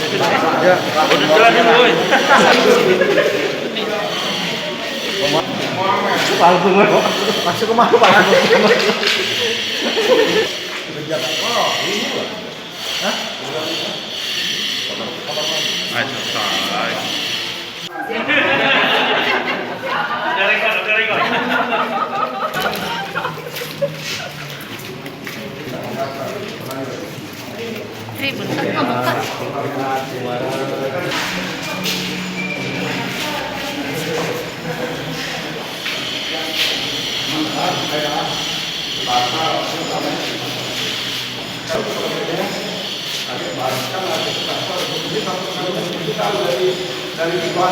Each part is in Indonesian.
Ya. Udah jelasin boy. Masuk ke mana Pak? Ayo selesai. Bentar,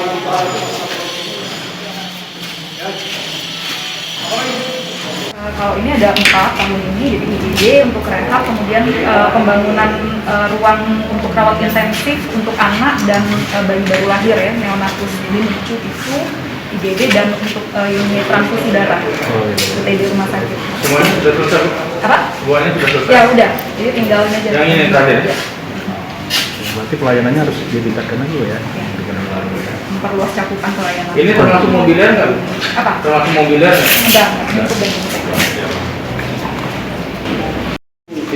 ngebuka. Kalau ini ada 4 tahun ini, jadi IGD untuk rehab, kemudian pembangunan ruang untuk rawat intensif untuk anak dan bayi baru lahir ya, neonatus, jadi lucu itu IGD dan untuk unit transfusi darah, UTD rumah sakit. Semuanya sudah selesai? Apa? Semuanya sudah selesai? Ya udah, jadi tinggal ini aja. Yang ini terakhir? Ya. Berarti pelayanannya harus ditingkatkan lagi ya? Memperluas cakupan pelayanan. Ini termasuk mobiliar nggak? Apa? Termasuk mobiliar nggak? Enggak, cukup dan cukup.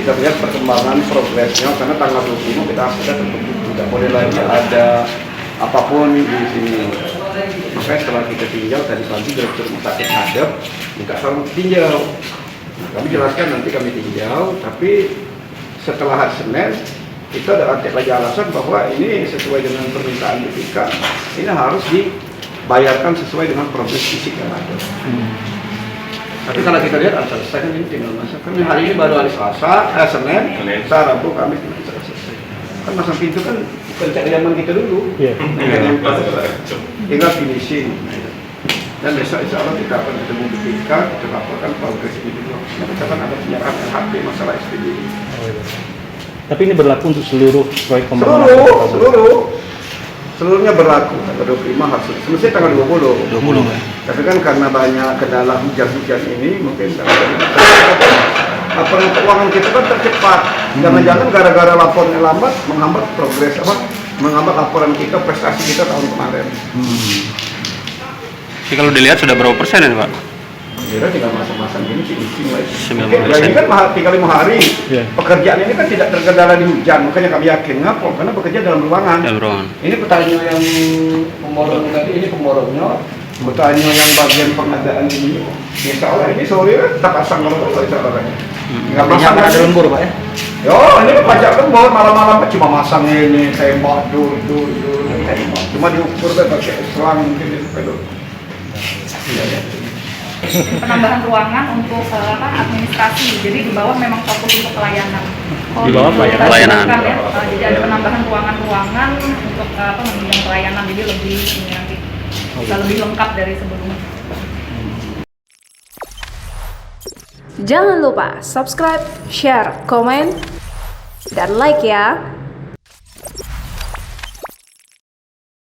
Kita lihat perkembangan progresnya karena tanggal 25 kita sudah tidak boleh lagi ada apapun di sini. Makanya setelah kita tinjau tadi pagi direktur rumah sakit hadap minta salam tinjau. Nah, kami jelaskan nanti kami tinjau, tapi setelah hari Senin kita ada lagi alasan bahwa ini sesuai dengan permintaan BPK, ini harus dibayarkan sesuai dengan progres fisik yang ada. Tapi kalau kita lihat selesai kan ini tinggal masa. Kan hari ini baru hari Selasa, Senin, Rabu kami tidak selesai. Kan masang pintu kan pencarian kita dulu. Iya. Tinggal finishing. Dan besok insya Allah kita akan ketemu BPK, kita laporkan progres ini dulu. Kita kan ada penyerahan LHP masalah SPBI. Tapi ini berlaku untuk seluruh proyek pembangunan. Seluruhnya berlaku. Tanggal 25 harus. Semestinya tanggal 20. 20 Pak. Tapi kan karena banyak kendala hujan-hujan ini, mungkin laporan keuangan kita kan tercepat. Jangan-jangan gara-gara laporannya lambat menghambat progres menghambat laporan kita, prestasi kita tahun kemarin. Jadi kalau dilihat sudah berapa persen ya Pak? Kira tinggal masa-masa gini sih isi mulai. 90%. Ya ini kan tinggal 5 hari. Iya. Pekerjaan ini kan tidak terkendala di hujan, makanya kami yakin ngapa? Karena bekerja dalam ruangan. Ya bro. Ini petani yang pemborong tadi, ini pemborongnya. Petani yang bagian pengadaan ini. Insya Allah ini sore kita pasang kalau insya Allah. Nggak pasang ada lembur Pak ya? Yo, ini pajak lembur malam-malam cuma masang ini tembak tembak. Cuma diukur pakai selang mungkin itu pedo. Penambahan ruangan untuk administrasi, jadi di bawah memang fokus untuk pelayanan. Di bawah pelayanan. Ya, jadi ada penambahan ruangan-ruangan untuk menunjang pelayanan, jadi lebih ini nanti bisa lebih lengkap dari sebelumnya. Jangan lupa subscribe, share, komen, dan like ya.